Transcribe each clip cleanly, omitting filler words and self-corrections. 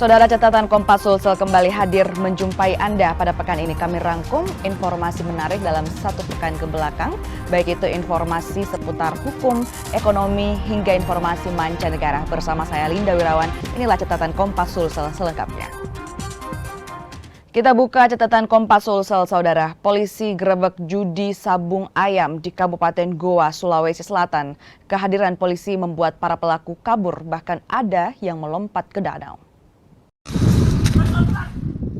Saudara, catatan Kompas Sulsel kembali hadir menjumpai Anda pada pekan ini. Kami rangkum informasi menarik dalam satu pekan ke belakang, baik itu informasi seputar hukum, ekonomi, hingga informasi mancanegara. Bersama saya Linda Wirawan, inilah catatan Kompas Sulsel selengkapnya. Kita buka catatan Kompas Sulsel, saudara. Polisi gerebek judi sabung ayam di Kabupaten Goa, Sulawesi Selatan. Kehadiran polisi membuat para pelaku kabur, bahkan ada yang melompat ke danau.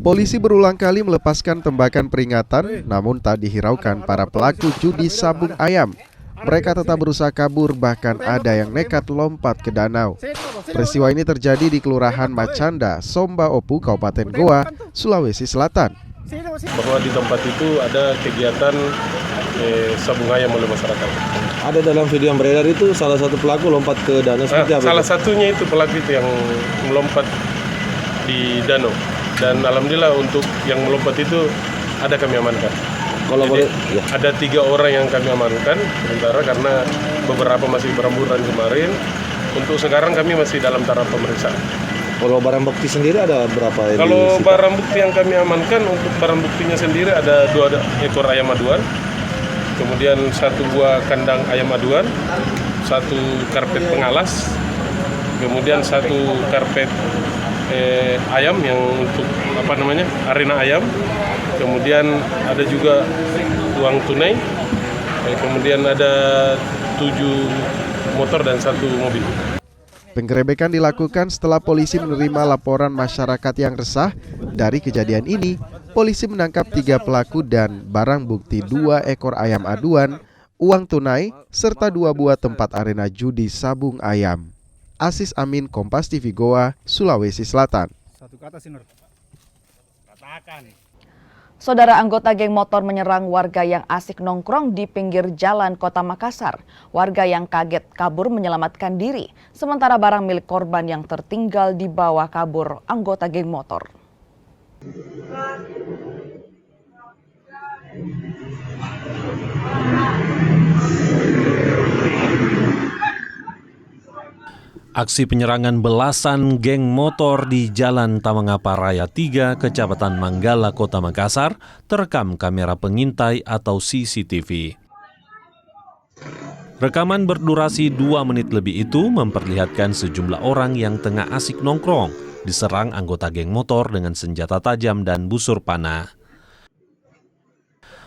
Polisi berulang kali melepaskan tembakan peringatan, namun tak dihiraukan para pelaku judi sabung ayam. Mereka tetap berusaha kabur, bahkan ada yang nekat lompat ke danau. Peristiwa ini terjadi di Kelurahan Macanda, Somba Opu, Kabupaten Goa, Sulawesi Selatan. Bahwa di tempat itu ada kegiatan sabung ayam oleh masyarakat. Ada dalam video yang beredar itu salah satu pelaku lompat ke danau seperti apa? Salah satunya itu pelaku itu yang melompat di danau. Dan alhamdulillah untuk yang melompat itu ada kami amankan. Kalau boleh, ya. Ada 3 orang yang kami amankan, sementara karena beberapa masih berhamburan kemarin. Untuk sekarang kami masih dalam taraf pemeriksaan. Kalau barang bukti sendiri ada berapa? Kalau barang bukti yang kami amankan, untuk barang buktinya sendiri ada 2 ekor ayam aduan, kemudian 1 buah kandang ayam aduan, 1 karpet pengalas, kemudian 1 karpet ayam yang untuk arena ayam, kemudian ada juga uang tunai, kemudian ada 7 motor dan 1 mobil. Penggerebekan dilakukan setelah polisi menerima laporan masyarakat yang resah. Dari kejadian ini, polisi menangkap 3 pelaku dan barang bukti 2 ekor ayam aduan, uang tunai, serta 2 buah tempat arena judi sabung ayam. Asis Amin, Kompas TV Goa, Sulawesi Selatan. Saudara, anggota geng motor menyerang warga yang asik nongkrong di pinggir jalan Kota Makassar. Warga yang kaget kabur menyelamatkan diri, sementara barang milik korban yang tertinggal dibawa kabur anggota geng motor. Aksi penyerangan belasan geng motor di Jalan Tamangapa Raya 3, Kecamatan Manggala, Kota Makassar, terekam kamera pengintai atau CCTV. Rekaman berdurasi 2 menit lebih itu memperlihatkan sejumlah orang yang tengah asik nongkrong diserang anggota geng motor dengan senjata tajam dan busur panah.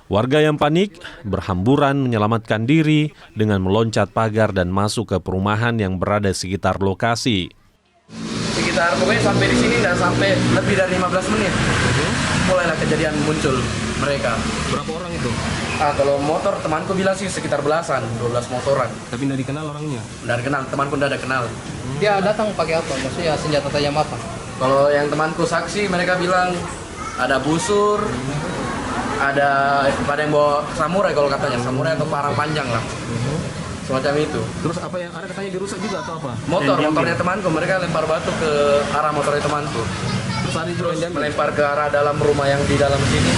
Warga yang panik berhamburan menyelamatkan diri dengan meloncat pagar dan masuk ke perumahan yang berada di sekitar lokasi. Sekitar pokoknya sampai di sini dan sampai lebih dari 15 menit. Mulailah kejadian muncul mereka. Berapa orang itu? Kalau motor temanku bilang sih sekitar belasan, 12 motoran. Tapi tidak dikenal orangnya? Tidak dikenal, temanku tidak ada kenal. Dia datang pakai apa? Maksudnya senjata tajam apa? Kalau yang temanku saksi mereka bilang ada busur, ada yang bawa samurai kalau katanya, samurai atau parang panjang lah. Semacam itu. Terus apa yang ada katanya dirusak juga atau apa? Motornya temanku, mereka lempar batu ke arah motornya temanku. Terus melempar ke arah dalam rumah yang di dalam sini.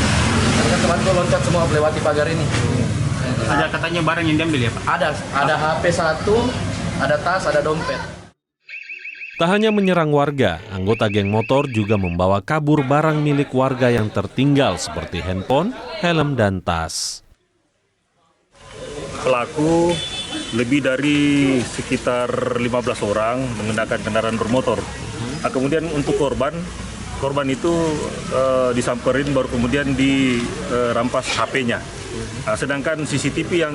Kan temanku loncat semua melewati pagar ini. Ada katanya barang yang diambil ya Pak? Ada HP 1, ada tas, ada dompet. Tak hanya menyerang warga, anggota geng motor juga membawa kabur barang milik warga yang tertinggal seperti handphone, helm, dan tas. Pelaku lebih dari sekitar 15 orang menggunakan kendaraan bermotor. Kemudian untuk korban itu disamperin baru kemudian dirampas HP-nya. Sedangkan CCTV yang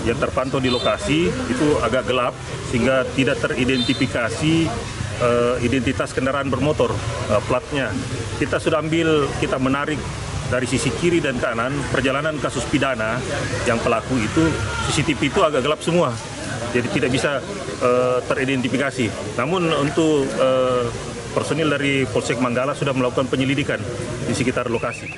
yang terpantau di lokasi itu agak gelap sehingga tidak teridentifikasi identitas kendaraan bermotor platnya. Kita sudah kita menarik dari sisi kiri dan kanan perjalanan kasus pidana yang pelaku itu CCTV itu agak gelap semua, jadi tidak bisa teridentifikasi. Namun untuk personil dari Polsek Manggala sudah melakukan penyelidikan di sekitar lokasi.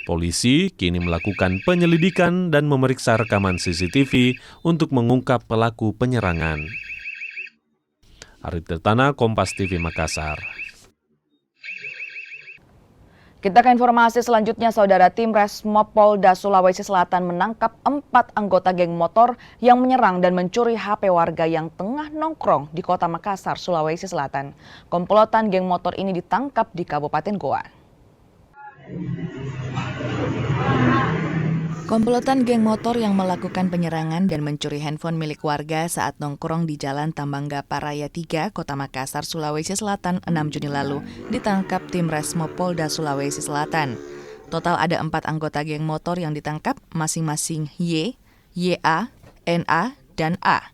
Polisi kini melakukan penyelidikan dan memeriksa rekaman CCTV untuk mengungkap pelaku penyerangan. Arif Tirtana, Kompas TV Makassar. Kita ke informasi selanjutnya, Saudara. Tim Resmob Polda Sulawesi Selatan menangkap 4 anggota geng motor yang menyerang dan mencuri HP warga yang tengah nongkrong di Kota Makassar, Sulawesi Selatan. Komplotan geng motor ini ditangkap di Kabupaten Goa. Komplotan geng motor yang melakukan penyerangan dan mencuri handphone milik warga saat nongkrong di Jalan Tambanggapa Raya 3, Kota Makassar, Sulawesi Selatan 6 Juni lalu ditangkap tim Resmob Polda Sulawesi Selatan. Total ada 4 anggota geng motor yang ditangkap, masing-masing Y, YA, NA, dan A.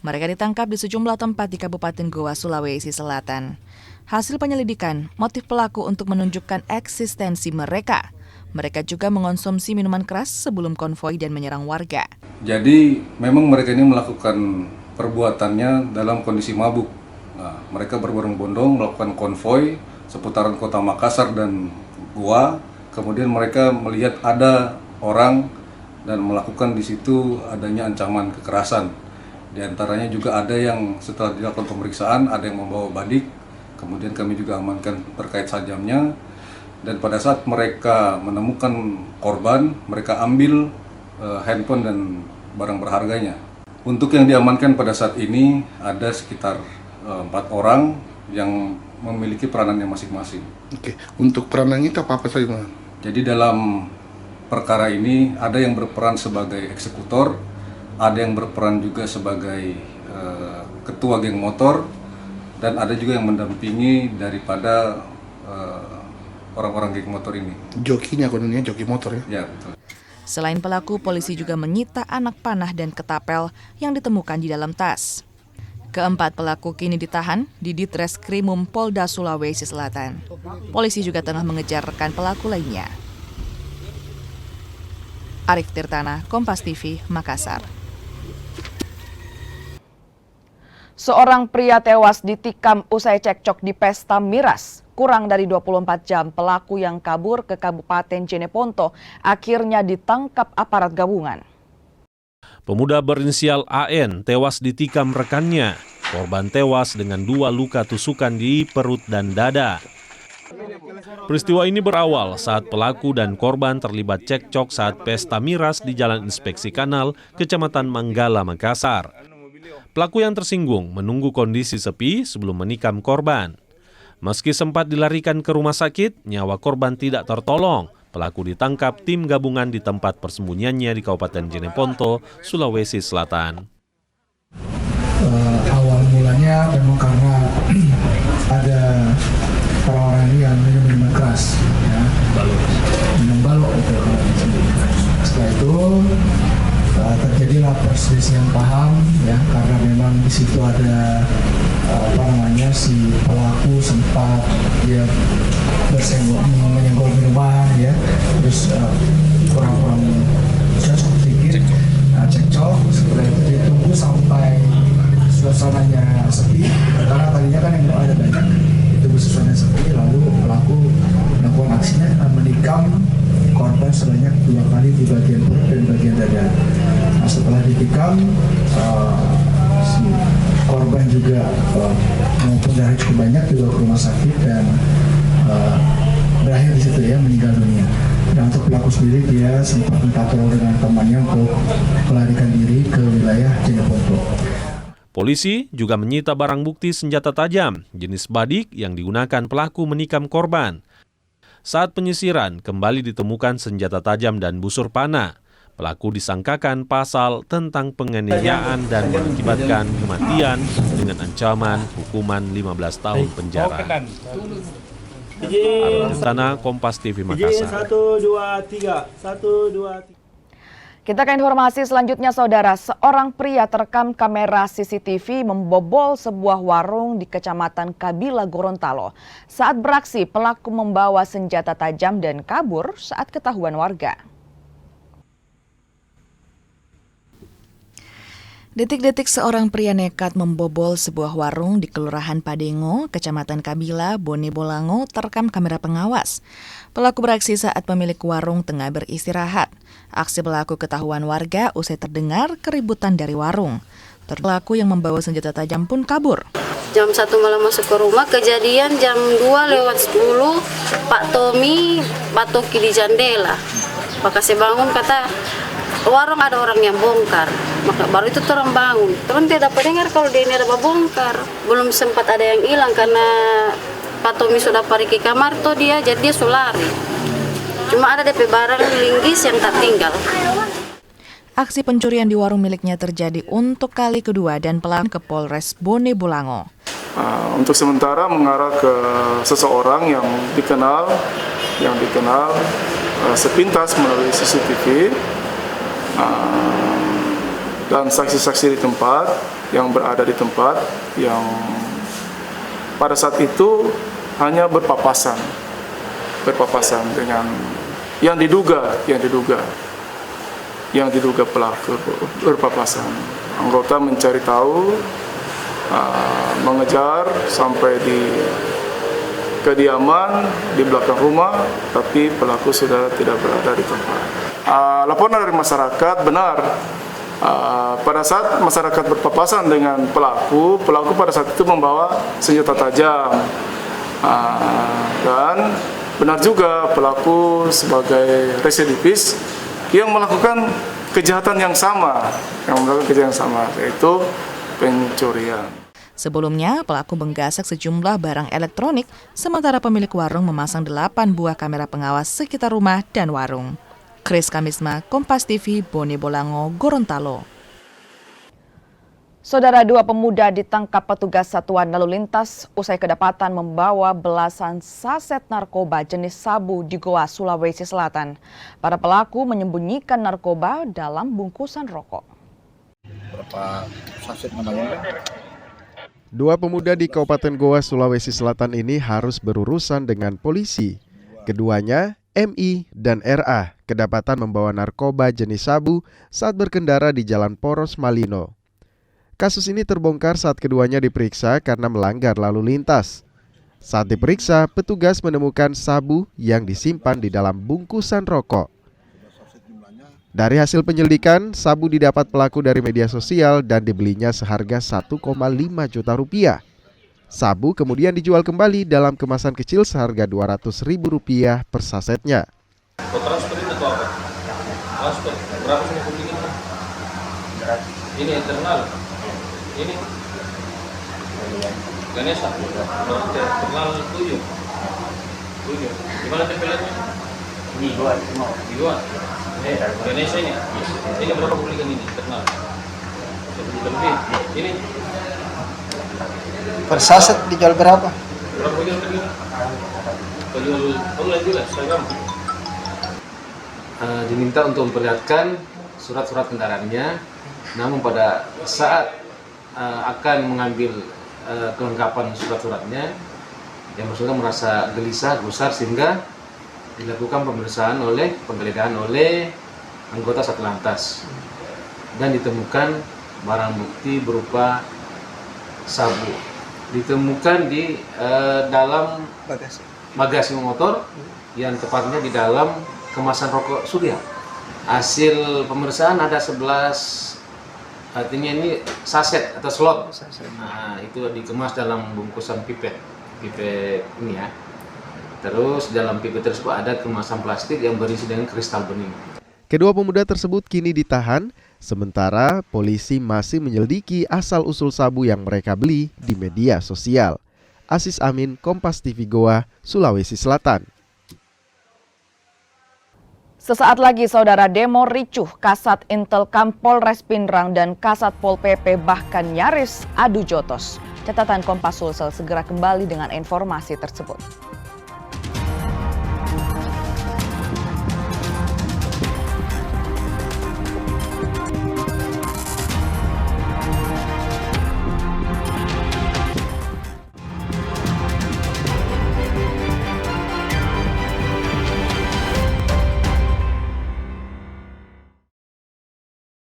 Mereka ditangkap di sejumlah tempat di Kabupaten Goa, Sulawesi Selatan. Hasil penyelidikan, motif pelaku untuk menunjukkan eksistensi mereka. Mereka juga mengonsumsi minuman keras sebelum konvoi dan menyerang warga. Jadi memang mereka ini melakukan perbuatannya dalam kondisi mabuk. Nah, mereka berbondong-bondong melakukan konvoi seputaran Kota Makassar dan Goa. Kemudian mereka melihat ada orang dan melakukan di situ adanya ancaman kekerasan. Di antaranya juga ada yang setelah dilakukan pemeriksaan ada yang membawa badik. Kemudian kami juga amankan terkait sajamnya. Dan pada saat mereka menemukan korban, mereka ambil handphone dan barang berharganya. Untuk yang diamankan pada saat ini ada sekitar 4 orang yang memiliki peranannya masing-masing. Oke, untuk peranannya itu apa saja? Jadi dalam perkara ini ada yang berperan sebagai eksekutor, ada yang berperan juga sebagai ketua geng motor, dan ada juga yang mendampingi daripada orang-orang geng motor ini. Jokinya kononnya joki motor ya? Ya, betul. Selain pelaku, polisi juga menyita anak panah dan ketapel yang ditemukan di dalam tas. Keempat pelaku kini ditahan di Ditreskrimum Polda Sulawesi Selatan. Polisi juga tengah mengejar rekan pelaku lainnya. Arif Tirtana, Kompas TV, Makassar. Seorang pria tewas ditikam usai cekcok di pesta miras. Kurang dari 24 jam, pelaku yang kabur ke Kabupaten Jeneponto akhirnya ditangkap aparat gabungan. Pemuda berinisial AN tewas ditikam rekannya. Korban tewas dengan 2 luka tusukan di perut dan dada. Peristiwa ini berawal saat pelaku dan korban terlibat cekcok saat pesta miras di Jalan Inspeksi Kanal, Kecamatan Manggala, Makassar. Pelaku yang tersinggung menunggu kondisi sepi sebelum menikam korban. Meski sempat dilarikan ke rumah sakit, nyawa korban tidak tertolong. Pelaku ditangkap tim gabungan di tempat persembunyiannya di Kabupaten Jeneponto, Sulawesi Selatan. Awal mulanya memang karena ada orang-orang yang minum minuman keras, ya. Minum balok itu. Setelah itu terjadilah perselisihan paham, ya, karena memang di situ ada si pelaku sempat dia menyenggol minuman, ya, terus kurang cocok sedikit, cekcok. Setelah itu ditunggu sampai suasananya sepi, karena tadinya kan yang ada banyak, ditunggu suasana sepi, lalu pelaku melakukan aksinya menikam korban sebanyak 2 kali di bagian perut dan bagian dada. Nah, setelah ditikam, si korban juga maupun darah cukup banyak juga ke rumah sakit dan berakhir di situ, ya, meninggal dunia. Dan untuk pelaku sendiri dia sempat minta tolong dengan temannya untuk melarikan diri ke wilayah Jeneponto. Polisi juga menyita barang bukti senjata tajam jenis badik yang digunakan pelaku menikam korban. Saat penyisiran, kembali ditemukan senjata tajam dan busur panah. Pelaku disangkakan pasal tentang penganiayaan dan mengakibatkan kematian dengan ancaman hukuman 15 tahun penjara. Arif Tirtana, Kompas TV, Makassar. 1, 2, 3. 1, 2, 3. Kita ke informasi selanjutnya, Saudara. Seorang pria terekam kamera CCTV membobol sebuah warung di Kecamatan Kabila, Gorontalo. Saat beraksi, pelaku membawa senjata tajam dan kabur saat ketahuan warga. Detik-detik seorang pria nekat membobol sebuah warung di Kelurahan Padengo, Kecamatan Kabila, Bone Bolango, terekam kamera pengawas. Pelaku beraksi saat pemilik warung tengah beristirahat. Aksi pelaku ketahuan warga usai terdengar keributan dari warung. Pelaku yang membawa senjata tajam pun kabur. Jam 1 malam masuk ke rumah, kejadian jam 2:10 Pak Tommy batoki di jendela. Maka saya bangun, kata warung ada orang yang bongkar. Maka baru itu orang bangun. Teman tidak dapat dengar kalau dia ini ada bongkar. Belum sempat ada yang hilang karena Pak Tommy sudah pergi ke kamar tuh jadi dia sulari. Cuma ada DP barang linggis yang tak tinggal. Aksi pencurian di warung miliknya terjadi untuk kali kedua dan pelaku ke Polres Bone Bolango. Untuk sementara mengarah ke seseorang yang dikenal sepintas melalui CCTV dan saksi-saksi di tempat yang berada di tempat yang pada saat itu hanya berpapasan dengan yang diduga pelaku berpapasan. Anggota mencari tahu, mengejar sampai di kediaman di belakang rumah, tapi pelaku sudah tidak berada di tempat. Laporan dari masyarakat benar, pada saat masyarakat berpapasan dengan pelaku pada saat itu membawa senjata tajam, dan benar juga pelaku sebagai residivis yang melakukan kejahatan yang sama, yaitu pencurian. Sebelumnya, pelaku menggasak sejumlah barang elektronik, sementara pemilik warung memasang 8 buah kamera pengawas sekitar rumah dan warung. Chris Kamisma, Kompas TV, Bone Bolango, Gorontalo. Saudara, 2 pemuda ditangkap petugas Satuan Lalu Lintas usai kedapatan membawa belasan saset narkoba jenis sabu di Goa, Sulawesi Selatan. Para pelaku menyembunyikan narkoba dalam bungkusan rokok. Berapa saset namanya? 2 pemuda di Kabupaten Goa, Sulawesi Selatan ini harus berurusan dengan polisi. Keduanya, MI dan RA, kedapatan membawa narkoba jenis sabu saat berkendara di Jalan Poros Malino. Kasus ini terbongkar saat keduanya diperiksa karena melanggar lalu lintas. Saat diperiksa, petugas menemukan sabu yang disimpan di dalam bungkusan rokok. Dari hasil penyelidikan, sabu didapat pelaku dari media sosial dan dibelinya seharga 1,5 juta rupiah. Sabu kemudian dijual kembali dalam kemasan kecil seharga Rp200.000 per sasetnya. Transfer itu apa? Transfer berapa sih publik ini? Ini internal. Ini Ganesha. Internal 7. Gimana tempelannya? Ini 2. Ganesha ini. Ini berapa publikan ini internal? Lebih. Ini per saset dijual berapa? Berapa jual tadi? Jual online juga, Instagram. Diminta untuk memperlihatkan surat-surat kendaraannya, namun pada saat akan mengambil kelengkapan surat-suratnya, yang bersangkutan merasa gelisah, gusar, sehingga dilakukan penggeledahan oleh anggota Satlantas dan ditemukan barang bukti berupa sabu. Ditemukan di dalam bagasi motor, yang tepatnya di dalam kemasan rokok Surya. Hasil pemeriksaan ada 11, artinya ini saset atau slot. Nah, itu dikemas dalam bungkusan pipet ini ya. Terus dalam pipet tersebut ada kemasan plastik yang berisi dengan kristal bening. Kedua pemuda tersebut kini ditahan, sementara polisi masih menyelidiki asal-usul sabu yang mereka beli di media sosial. Asis Amin, Kompas TV Goa, Sulawesi Selatan. Sesaat lagi, saudara, demo ricuh, Kasat Intelkam Polres Pindrang dan Kasat Pol PP bahkan nyaris adu jotos. Catatan Kompas Sulsel segera kembali dengan informasi tersebut.